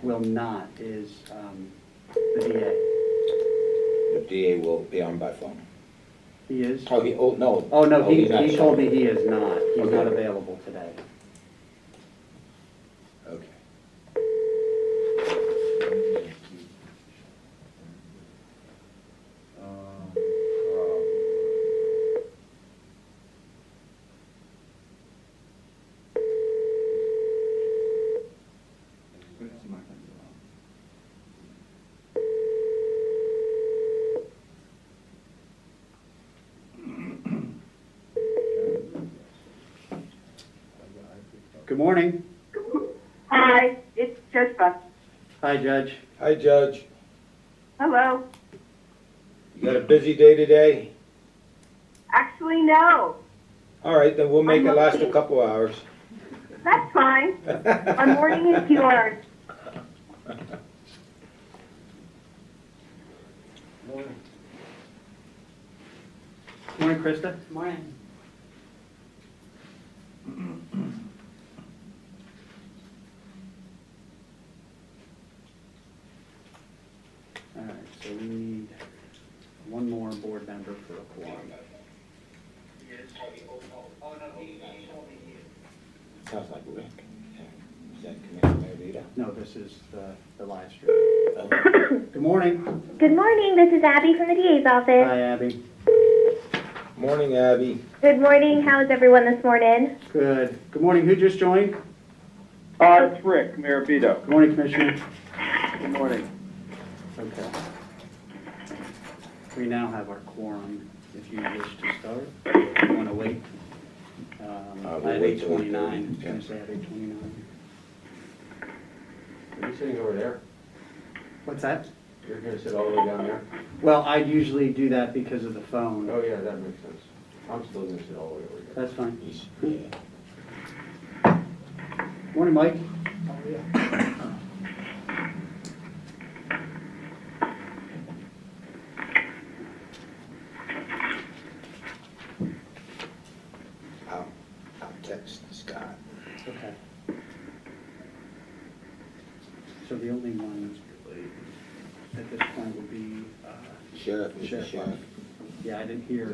will not is the DA. The DA will be on by phone. He is? Oh, no. Oh, no, he he's not told me showing. he is not. He's Okay. not available today. Okay. Good morning. Hi, it's Jessica. Hi, Judge. Hi, Judge. Hello. You got a busy day today? Actually, no. All right, then we'll make I'm it last a okay. couple hours. That's fine. My morning is yours. Morning, Krista. Morning. All right, so we need one more board member for a quorum. Sounds like Rick. Is that Commissioner Vita? No, this is the live stream. Good morning. Good morning, this is Abby from the DA's office. Hi, Abby. Morning, Abby. Good morning, how is everyone this morning? Good. Good morning. Who just joined? It's Rick, Mayor Vito. Good morning, Commissioner. Good morning. Okay. We now have our quorum. If you wish to start, you want to wait? We'll I have wait till 8:29. I was yeah. going to say I have 8:29. Are you sitting over there? What's that? You're gonna sit all the way down there? Well, I usually do that because of the phone. Oh, yeah, that makes sense. I'm still gonna sit all the way over here. That's fine. Yeah. Morning, Mike. I'll text Scott. Okay. So the only one at this point would be Sheriff, Mr. Sheriff. Sheriff. Yeah, I didn't hear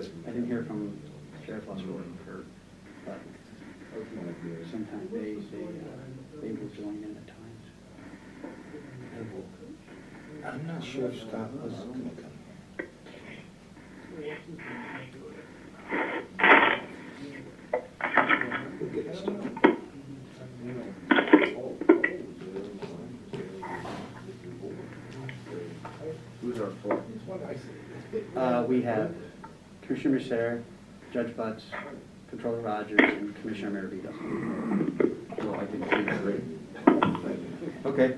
from Sheriff Lester or Kurt, but sometimes they will join in at times. I'm not sure if Scott was gonna come. We'll get it started. Who's our fourth? We have Commissioner Mercer, Judge Butts, Controller Rogers, and Commissioner Maravito. Well, I can see three. Okay.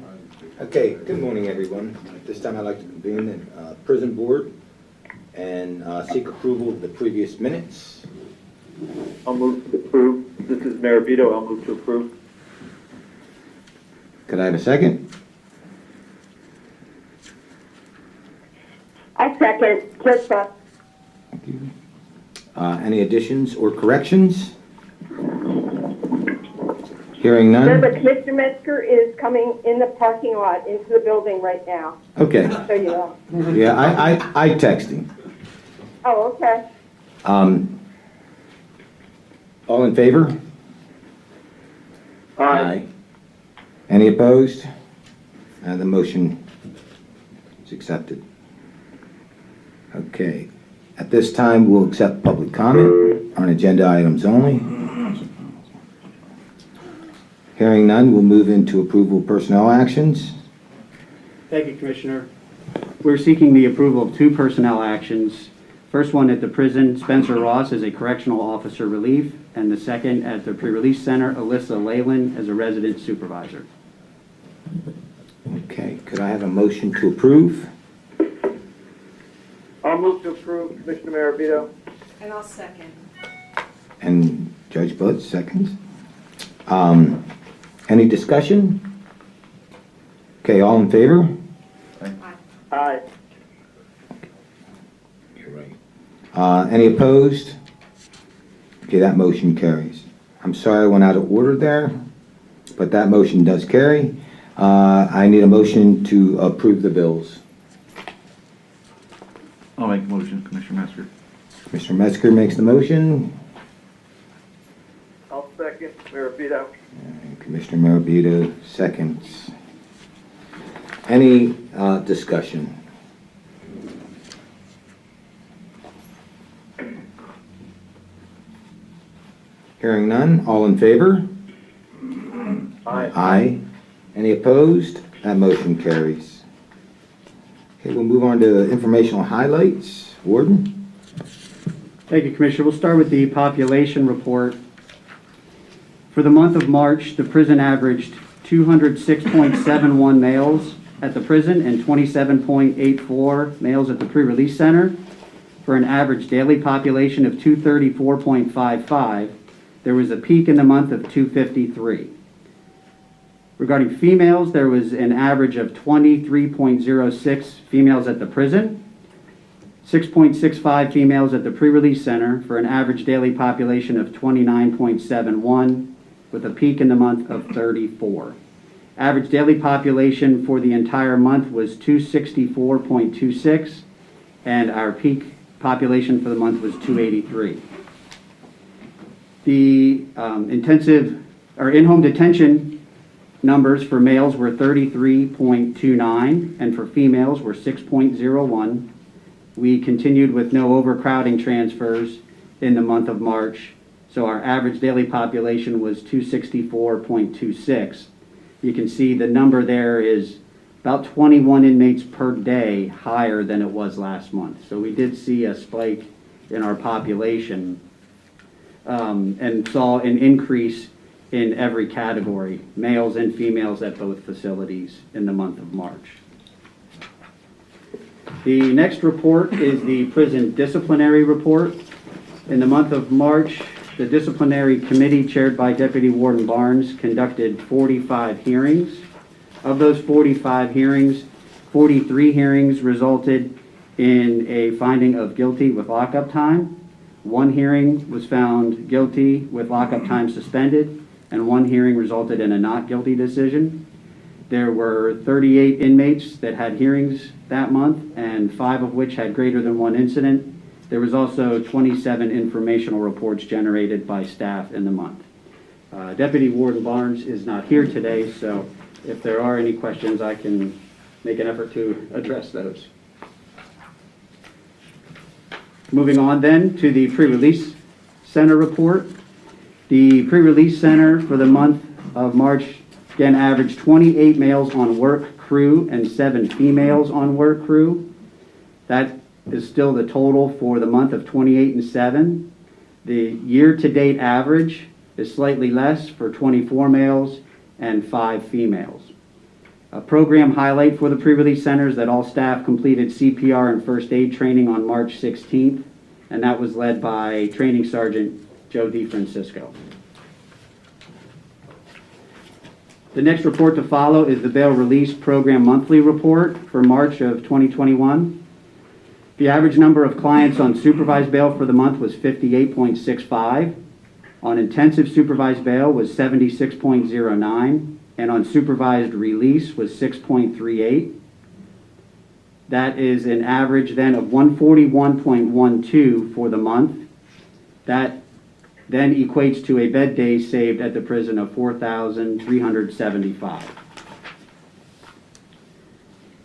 Okay, good morning, everyone. At this time, I'd like to convene the prison board and seek approval of the previous minutes. I'll move to approve. This is Mayor Vito. I'll move to approve. Could I have a second? I second, Jessica. Thank you. Any additions or corrections? Hearing none? Remember, Commissioner Metzger is coming in the parking lot into the building right now, Okay. so you know. Yeah, I text him. Oh, okay. All in favor? Any opposed? The motion is accepted. Okay. At this time, we'll accept public comment on agenda items only. Hearing none, we'll move into approval of personnel actions. Thank you, Commissioner. We're seeking the approval of two personnel actions. First one at the prison, Spencer Ross as a correctional officer relief, and the second at the pre-release center, Alyssa Leyland as a resident supervisor. Okay, could I have a motion to approve? I'll move to approve, Commissioner Mayor Vito. And I'll second. And Judge Butts, seconds. Any discussion? Okay, all in favor? Aye. You're right. Any opposed? Okay, that motion carries. I'm sorry I went out of order there, but that motion does carry. I need a motion to approve the bills. I'll make a motion, Commissioner Metzger. Commissioner Metzger makes the motion. I'll second, Maribito. And Commissioner Marabito seconds. Any discussion? Hearing none, all in favor? Aye. Aye. Any opposed? That motion carries. Okay, we'll move on to informational highlights. Warden? Thank you, Commissioner. We'll start with the population report. For the month of March, the prison averaged 206.71 males at the prison and 27.84 males at the pre-release center, for an average daily population of 234.55. There was a peak in the month of 253. Regarding females, there was an average of 23.06 females at the prison, 6.65 females at the pre-release center, for an average daily population of 29.71, with a peak in the month of 34. Average daily population for the entire month was 264.26, and our peak population for the month was 283. The in-home detention numbers for males were 33.29, and for females were 6.01. We continued with no overcrowding transfers in the month of March, so our average daily population was 264.26. You can see the number there is about 21 inmates per day higher than it was last month. So we did see a spike in our population and saw an increase in every category, males and females at both facilities in the month of March. The next report is the prison disciplinary report. In the month of March, the disciplinary committee chaired by Deputy Warden Barnes conducted 45 hearings. Of those 45 hearings, 43 hearings resulted in a finding of guilty with lockup time. One hearing was found guilty with lockup time suspended, and one hearing resulted in a not guilty decision. There were 38 inmates that had hearings that month, and 5 of which had greater than one incident. There was also 27 informational reports generated by staff in the month. Deputy Warden Barnes is not here today, so if there are any questions, I can make an effort to address those. Moving on then to the pre-release center report. The pre-release center for the month of March again averaged 28 males on work crew and 7 females on work crew. That is still the total for the month of 28 and 7. The year-to-date average is slightly less for 24 males and 5 females. A program highlight for the pre-release center is that all staff completed CPR and first aid training on March 16th, and that was led by Training Sergeant Joe DeFrancisco. The next report to follow is the Bail Release Program Monthly Report for March of 2021. The average number of clients on supervised bail for the month was 58.65. On intensive supervised bail was 76.09, and on supervised release was 6.38. That is an average then of 141.12 for the month. That then equates to a bed day saved at the prison of 4,375.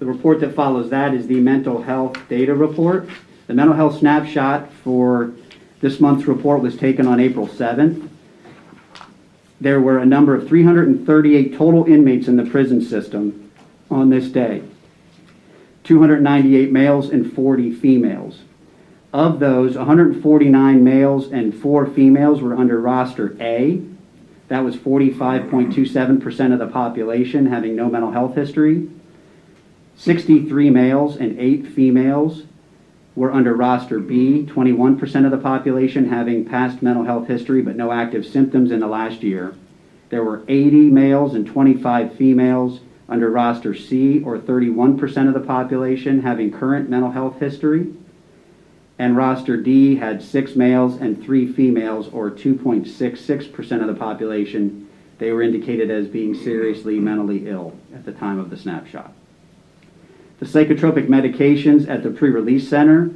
The report that follows that is the mental health data report. The mental health snapshot for this month's report was taken on April 7th. There were a number of 338 total inmates in the prison system on this day. 298 males and 40 females. Of those, 149 males and 4 females were under roster A. That was 45.27% of the population having no mental health history. 63 males and 8 females were under roster B, 21% of the population having past mental health history but no active symptoms in the last year. There were 80 males and 25 females under roster C, or 31% of the population having current mental health history. And roster D had 6 males and 3 females, or 2.66% of the population They were indicated as being seriously mentally ill at the time of the snapshot. The psychotropic medications at the pre-release center,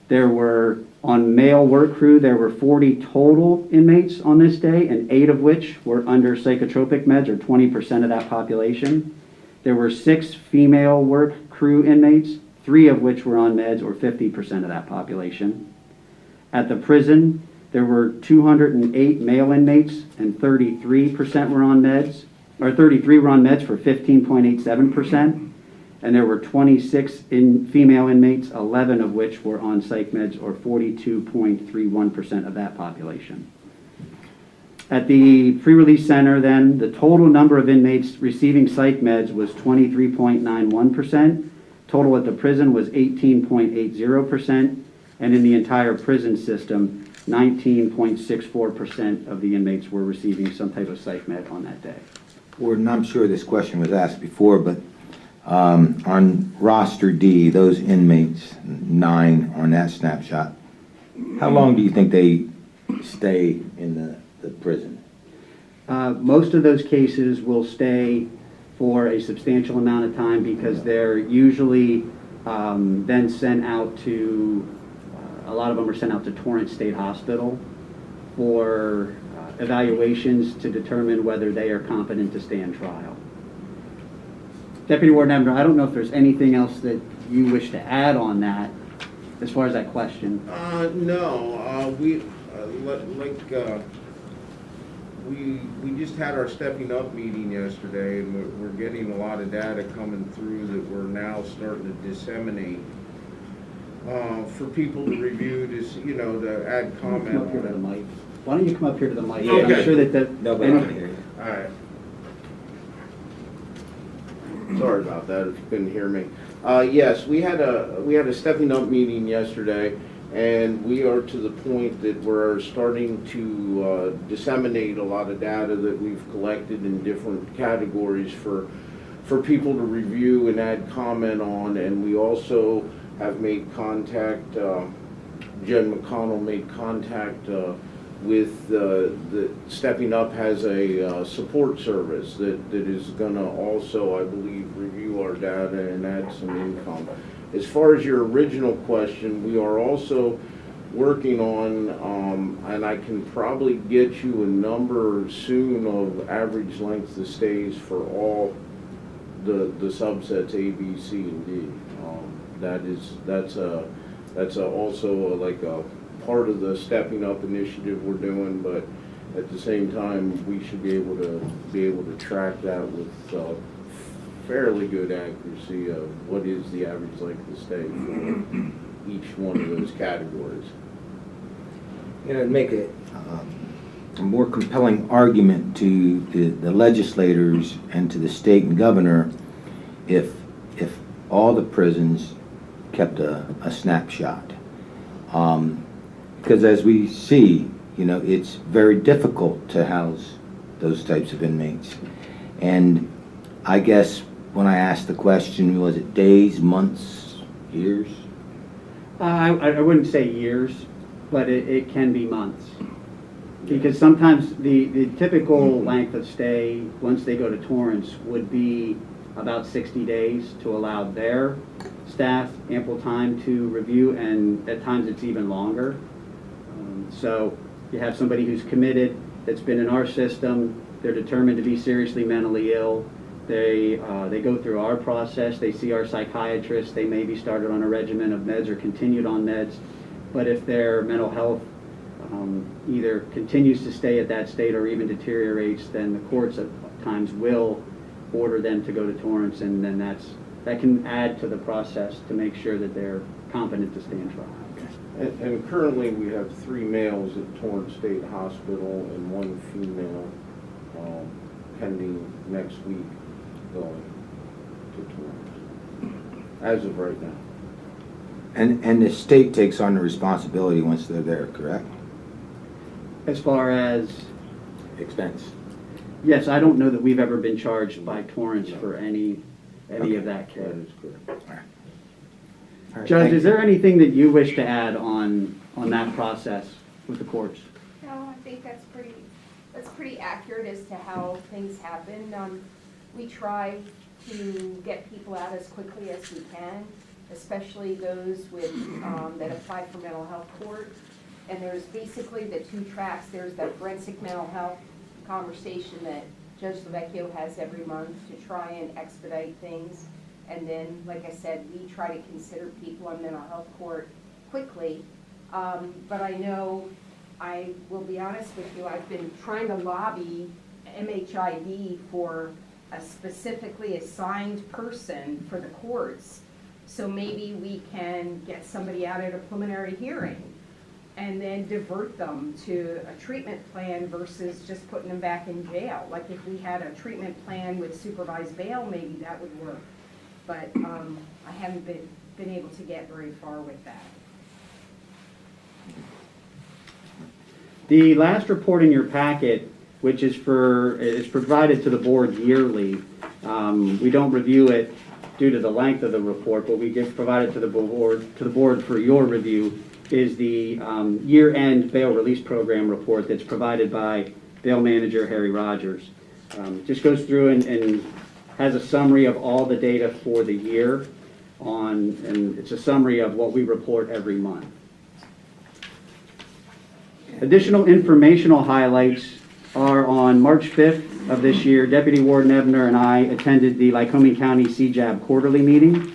there were, on male work crew, there were 40 total inmates on this day, and 8 of which were under psychotropic meds, or 20% of that population. There were 6 female work crew inmates, 3 of which were on meds, or 50% of that population. At the prison, there were 208 male inmates, and 33% were on meds, or 33 were on meds for 15.87%. And there were 26 female inmates, 11 of which were on psych meds, or 42.31% of that population. At the pre-release center then, the total number of inmates receiving psych meds was 23.91%. Total at the prison was 18.80%. And in the entire prison system, 19.64% of the inmates were receiving some type of psych med on that day. Warden, I'm sure this question was asked before, but on roster D, those inmates, 9 on that snapshot, how long do you think they stay in the prison? Most of those cases will stay for a substantial amount of time because they're usually then sent out to, a lot of them are sent out to Torrance State Hospital for evaluations to determine whether they are competent to stand trial. Deputy Warden Abner, I don't know if there's anything else that you wish to add on that as far as that question. No, we just had our stepping up meeting yesterday, and we're getting a lot of data coming through that we're now starting to disseminate for people to review, to add comment Come up here to the on mic. Why don't you come up here to the mic? Okay. I'm sure that Nobody can hear you. All right. Sorry about that if you couldn't hear me. Yes, we had a stepping up meeting yesterday, and we are to the point that we're starting to disseminate a lot of data that we've collected in different categories for people to review and add comment on. And we also have made contact, Jen McConnell made contact with the Stepping Up has a support service that is going to also, I believe, review our data and add some income. As far as your original question, we are also working on, and I can probably get you a number soon of average length of stays for all the subsets A, B, C, and D. That's also like a part of the Stepping Up initiative we're doing, but at the same time, we should be able to track that with fairly good accuracy of what is the average length of stay for each one of those categories. To make a more compelling argument to the legislators and to the state and governor, if all the prisons kept a snapshot. Because as we see, it's very difficult to house those types of inmates. And I guess when I asked the question, was it days, months, years? I wouldn't say years, but it can be months. Because sometimes the typical length of stay, once they go to Torrance, would be about 60 days to allow their staff ample time to review, and at times it's even longer. So you have somebody who's committed, that's been in our system, they're determined to be seriously mentally ill, they go through our process, they see our psychiatrist, they may be started on a regimen of meds or continued on meds, but if their mental health either continues to stay at that state or even deteriorates, then the courts at times will order them to go to Torrance, and then that can add to the process to make sure that they're competent to stand trial. And currently, we have 3 males at Torrance State Hospital and 1 female pending next week going to Torrance, as of right now. And the state takes on the responsibility once they're there, correct? As far as, Expense. yes, I don't know that we've ever been charged by Torrance for any of that care. That is correct. All right, Judge, thank is there anything that you wish to add on that process with the courts? No, I think that's pretty That's pretty accurate as to how things happen. We try to get people out as quickly as we can, especially those with, that apply for mental health court. And there's basically the two tracks. There's the forensic mental health conversation that Judge Lavecchio has every month to try and expedite things. And then, like I said, we try to consider people on mental health court quickly. But I know, I will be honest with you, I've been trying to lobby MHID for a specifically assigned person for the courts. So maybe we can get somebody out at a preliminary hearing and then divert them to a treatment plan versus just putting them back in jail. Like if we had a treatment plan with supervised bail, maybe that would work. But I haven't been able to get very far with that. The last report in your packet, which is provided to the board yearly. We don't review it due to the length of the report, but we get provided to the board for your review, is the year-end bail release program report that's provided by bail manager Harry Rogers. Just goes through and has a summary of all the data for the year and it's a summary of what we report every month. Additional informational highlights are on March 5th of this year, Deputy Warden Ebner and I attended the Lycoming County CJAB quarterly meeting.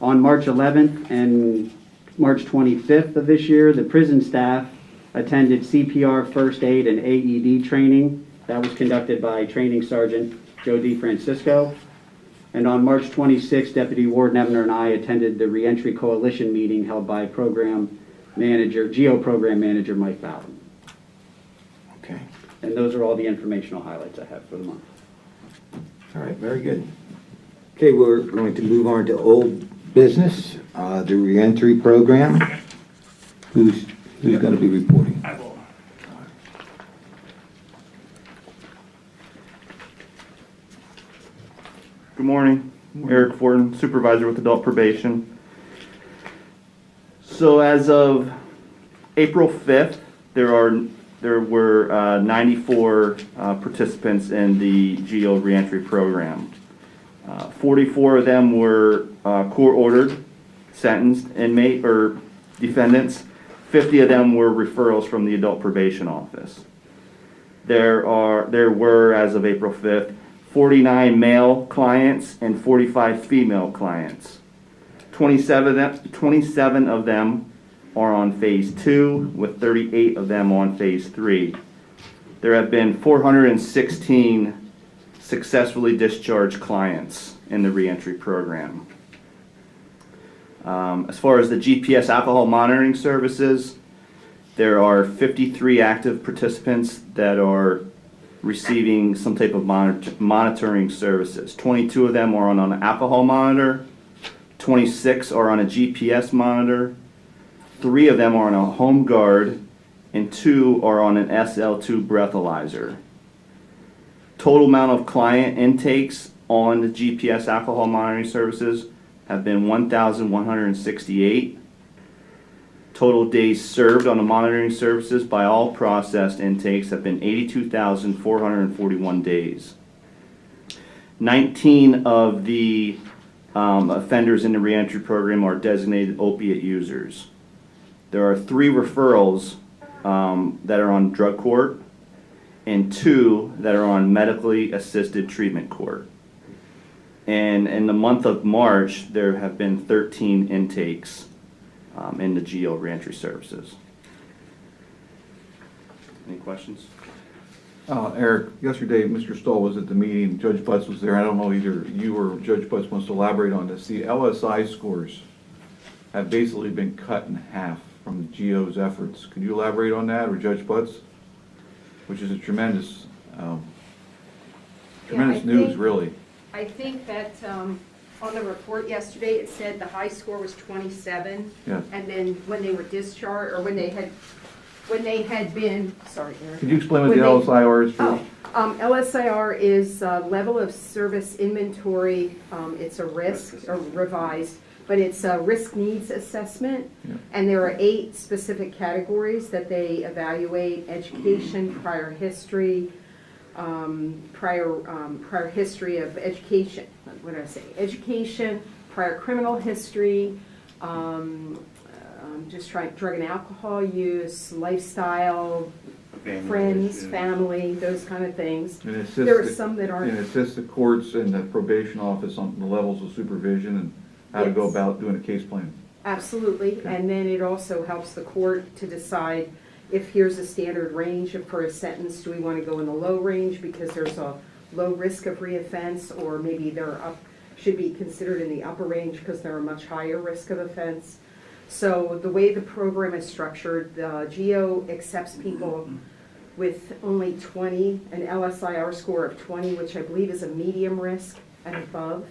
On March 11th and March 25th of this year, the prison staff attended CPR first aid and AED training. That was conducted by Training Sergeant Joe DeFrancisco. And on March 26th, Deputy Warden Ebner and I attended the Reentry Coalition meeting held by Program Manager, GEO Program Manager Mike Bowden. Okay. And those are all the informational highlights I have for the month. All right, very good. Okay, we're going to move on to old business, the reentry program. Who's going to be reporting? I will. Good morning. Eric Forden, Supervisor with Adult Probation. So as of April 5th, there were 94 participants in the GEO reentry program. 44 of them were court-ordered, sentenced inmate or defendants. 50 of them were referrals from the Adult Probation Office. There were, as of April 5th, 49 male clients and 45 female clients. 27 of them are on phase 2, with 38 of them on phase 3. There have been 416 successfully discharged clients in the reentry program. As far as the GPS alcohol monitoring services, there are 53 active participants that are receiving some type of monitoring services. 22 of them are on an alcohol monitor, 26 are on a GPS monitor, 3 of them are on a home guard, and 2 are on an SL2 breathalyzer. Total amount of client intakes on the GPS alcohol monitoring services have been 1,168. Total days served on the monitoring services by all processed intakes have been 82,441 days. 19 of the offenders in the reentry program are designated opiate users. There are 3 referrals that are on drug court and 2 that are on medically assisted treatment court. And in the month of March, there have been 13 intakes in the GEO reentry services. Any questions? Eric, yesterday Mr. Stoll was at the meeting, Judge Butts was there. I don't know either you or Judge Butts wants to elaborate on this. The LSI scores have basically been cut in half from GEO's efforts. Could you elaborate on that, or Judge Butts? Which is a tremendous news, really. I think that on the report yesterday, it said the high score was 27. Yes. And then when they were discharged, or when they had been, sorry, Eric. Could you explain what the LSIR is for? LSIR is level of service inventory. It's a risk, or revised. but it's a risk needs assessment. Yeah. And there are 8 specific categories that they evaluate: education, prior history, prior history of education, what did I say? Education, prior criminal history, just trying drug and alcohol use, lifestyle, friends, family, those kind of things. And assist There are the- some that aren't. And assist the courts and the probation office on the levels of supervision and how to go Yes. about doing a case plan. Absolutely, Okay. and then it also helps the court to decide if here's a standard range for a sentence, do we want to go in the low range because there's a low risk of reoffense, or maybe they're up, should be considered in the upper range because they're a much higher risk of offense. So the way the program is structured, the GEO accepts people with only 20, an LSIR score of 20, which I believe is a medium risk and above.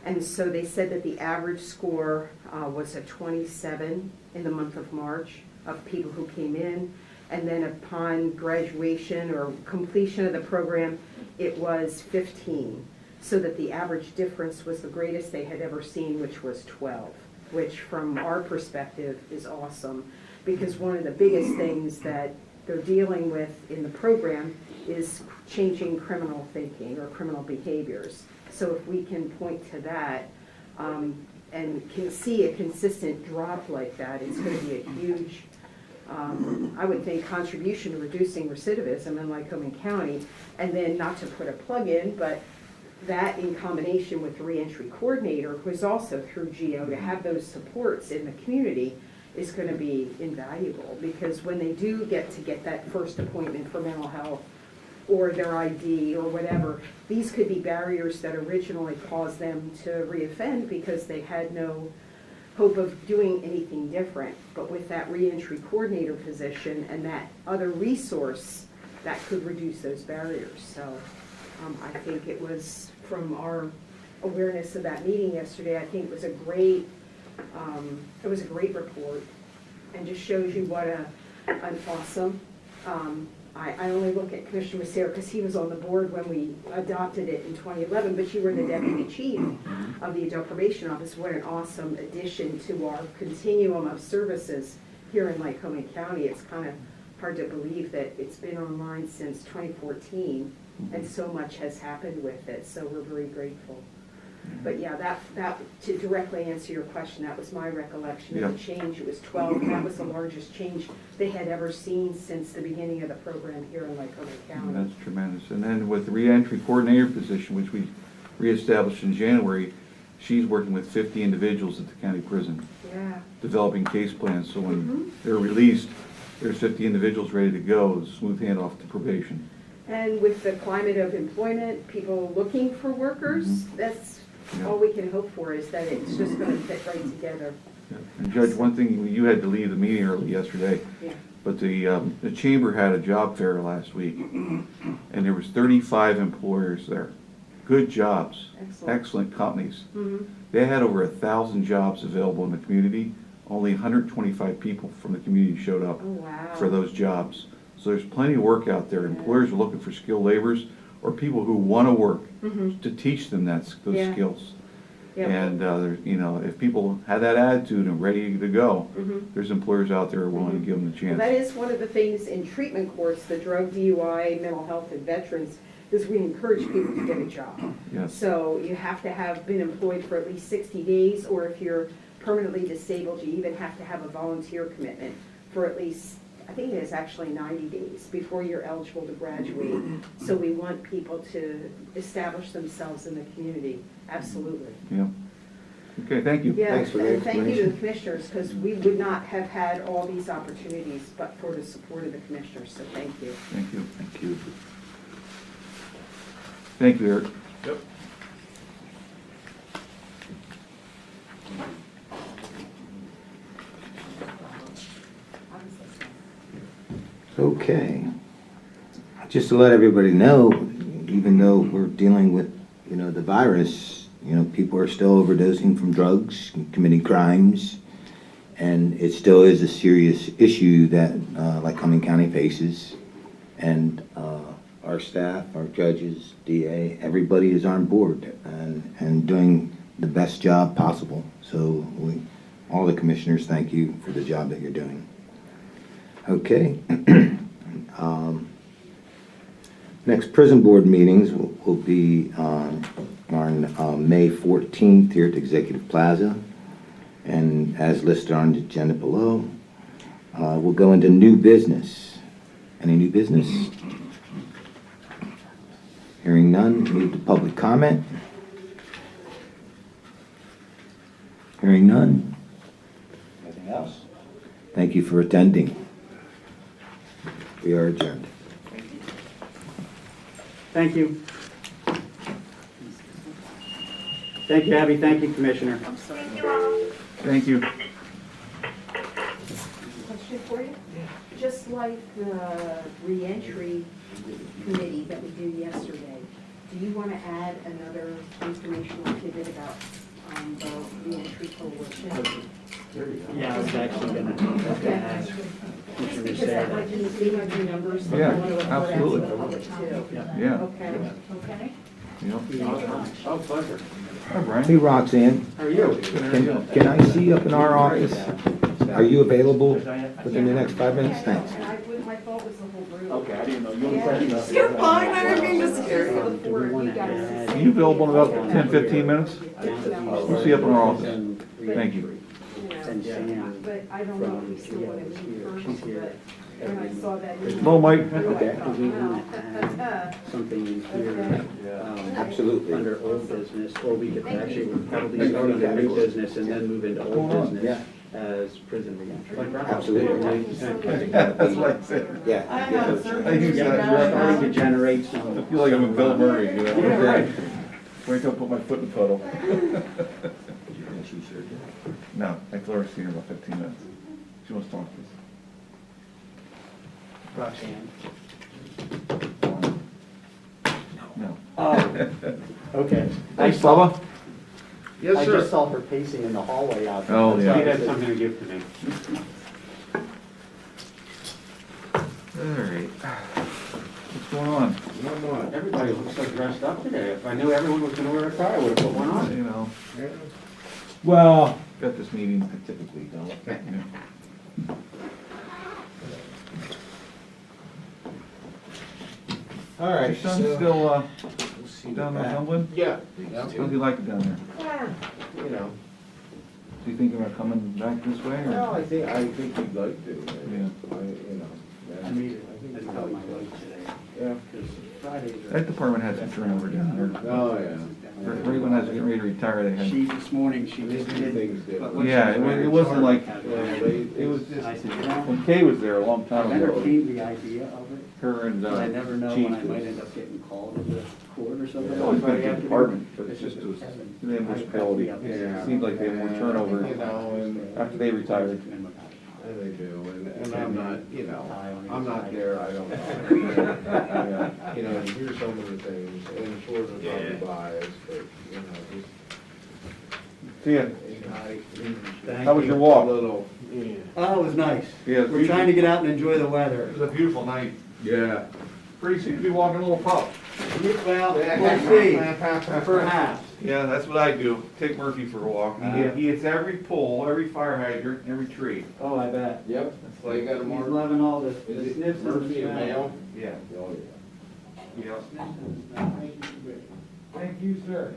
And so they said that the average score was a 27 in the month of March of people who came in. And then upon graduation or completion of the program, it was 15. So that the average difference was the greatest they had ever seen, which was 12, which from our perspective is awesome. Because one of the biggest things that they're dealing with in the program is changing criminal thinking or criminal behaviors. So if we can point to that and can see a consistent drop like that, it's going to be a huge, I would think, contribution to reducing recidivism in Lycoming County. And then, not to put a plug in, but that in combination with the reentry coordinator, who is also through GEO, to have those supports in the community is going to be invaluable. Because when they do get that first appointment for mental health or their ID or whatever, these could be barriers that originally caused them to reoffend because they had no hope of doing anything different. But with that reentry coordinator position and that other resource, that could reduce those barriers. So I think it was, from our awareness of that meeting yesterday, I think it was a great report, and just shows you what an awesome, I only look at Commissioner Massaro because he was on the board when we adopted it in 2011, but you were the deputy chief of the adult probation office. What an awesome addition to our continuum of services here in Lycoming County. It's kind of hard to believe that it's been online since 2014, and so much has happened with it, so we're very grateful. But yeah, that to directly answer your question, that was my recollection of the change. It was 12, and that was the largest change they had ever seen since the beginning of the program here in Lycoming County. That's tremendous. And then with the reentry coordinator position, which we reestablished in January, she's working with 50 individuals at the county prison, Yeah. developing case plans. So when they're released, there's 50 individuals ready to go, smooth handoff to probation. And with the climate of employment, people looking for workers, that's all we can hope for, is that it's just going to fit right together. Yeah. And Judge, one thing, you had to leave the meeting early yesterday, Yeah. but the chamber had a job fair last week, and there was 35 employers there. Good jobs, excellent companies. They had over 1,000 jobs available in the community. Only 125 people from the community showed up Oh, wow. for those jobs. So there's plenty of work out there. Employers are looking for skilled laborers or people who want to work to teach them those skills. Yeah. And if people have that attitude and ready to go, there's employers out there who are willing to give them the Well, chance. that is one of the things in treatment courts, the drug, DUI, mental health, and veterans, is we encourage people to get a job. Yes. So you have to have been employed for at least 60 days, or if you're permanently disabled, you even have to have a volunteer commitment for at least, I think it is actually 90 days before you're eligible to graduate. So we want people to establish themselves in the community, absolutely. Yeah. Okay, thank you. Yeah, Thanks for the and thank you to the explanation. commissioners, because we would not have had all these opportunities but for the support of the commissioners, so thank you. Thank you. Thank you. Thank you, Eric. Yep. Okay. Just to let everybody know, even though we're dealing with, the virus, people are still overdosing from drugs, committing crimes, and it still is a serious issue that Lycoming County faces. And our staff, our judges, DA, everybody is on board and doing the best job possible. So all the commissioners, thank you for the job that you're doing. Okay. Next prison board meetings will be on May 14th here at Executive Plaza, and as listed on the agenda below. We'll go into new business. Any new business? Hearing none, move to public comment. Hearing none. Anything else? Thank you for attending. We are adjourned. Thank you. Thank you, Abby. Thank you, Commissioner. Thank you. Question for you? Just like the reentry committee that we did yesterday, do you want to add another informational tidbit about the reentry coalition? Yeah, I was actually gonna ask Commissioner Because that might Sarah. be the numbers that Yeah, I want to report out to absolutely. the public too. Yeah. Okay, okay. Yep. Oh, pleasure. Hi, Brian. Hey, Roxanne, How are you? can I see you up in our office? Are you available within the next 5 minutes? Thanks. And my fault was the whole group. Okay, I didn't know. You only You're fine, I didn't mean to scare you Do we before you wanna guys. add- Are you available in about 10, 15 minutes? We'll We'll see you up in our office. Thank you. And Sam But I don't know if we still want to meet first, but when I saw that. Hello, Mike. Okay. Do we want to add something in here? Absolutely. Under old business, or we could actually probably start under new business and then move into old business as prison reentry. Absolutely. That's what I said. Yeah. I use Yeah, that. we're starting to generate I some. feel like I'm in Bill Murray, you know? Yeah, right. Wait till I put my foot in the puddle. Did you finish your surgery? No, I thought I was seeing her in about 15 minutes. She wants to talk to us. Roxanne. No. Oh, okay. Thanks, Bubba. Yes, I sir. just saw her pacing in the hallway out there. Oh, yeah. She had something to give to me. All right. What's going on? Not much. Everybody looks so dressed up today. If I knew everyone was gonna wear a tie, I would've put one on. You know, Yeah. well, got this meeting, I typically don't. Yeah. All Your right. son so- still We'll see down in you back. Cumberland? Yeah. How's he like it down there? You know, Do you think about coming back this way, well, or? I think he'd like to. Yeah. You know. I mean, I I think tell he'd my like wife today, Yeah. because Fridays are. That department had some turnover down there. Oh, yeah. Right when I was getting ready to retire, they She, had, this morning, she just did. Things did. but what she Yeah, was it wa- wearing it wasn't was like- hard. it was And I just, said, you know, when Kay was there a long I've time never ago, seen the idea of it, her and, but I never know Chief when I might was- end up getting called to the court or something. It's always been a Friday good afternoon. department, but it's It's just, it was, heaven. the municipality, Yeah. it seemed like they had more turnover You know, and after they retired. they do, and I'm not, you know, I'm not there, I don't know. Yeah, you know, you hear some of the things, and I'm sure they're probably biased, but, you know, just. See ya. Thank How was you. your walk? Little, yeah. Oh, it was nice. Yeah, We're trying to get out and enjoy the It weather. was a beautiful night. Yeah. Pretty soon you'll be walking a little pup. Well, we'll see, perhaps. Yeah, that's what I do. Take Murphy for a walk. He hits every pole, every fire hydrant, every tree. Oh, I bet. Yep, so you got a He's mark. loving all the Is it sniffs and the Murphy a smells. male? Yeah. Oh, yeah. Yeah. Sniffs and the smells. Thank you, sir.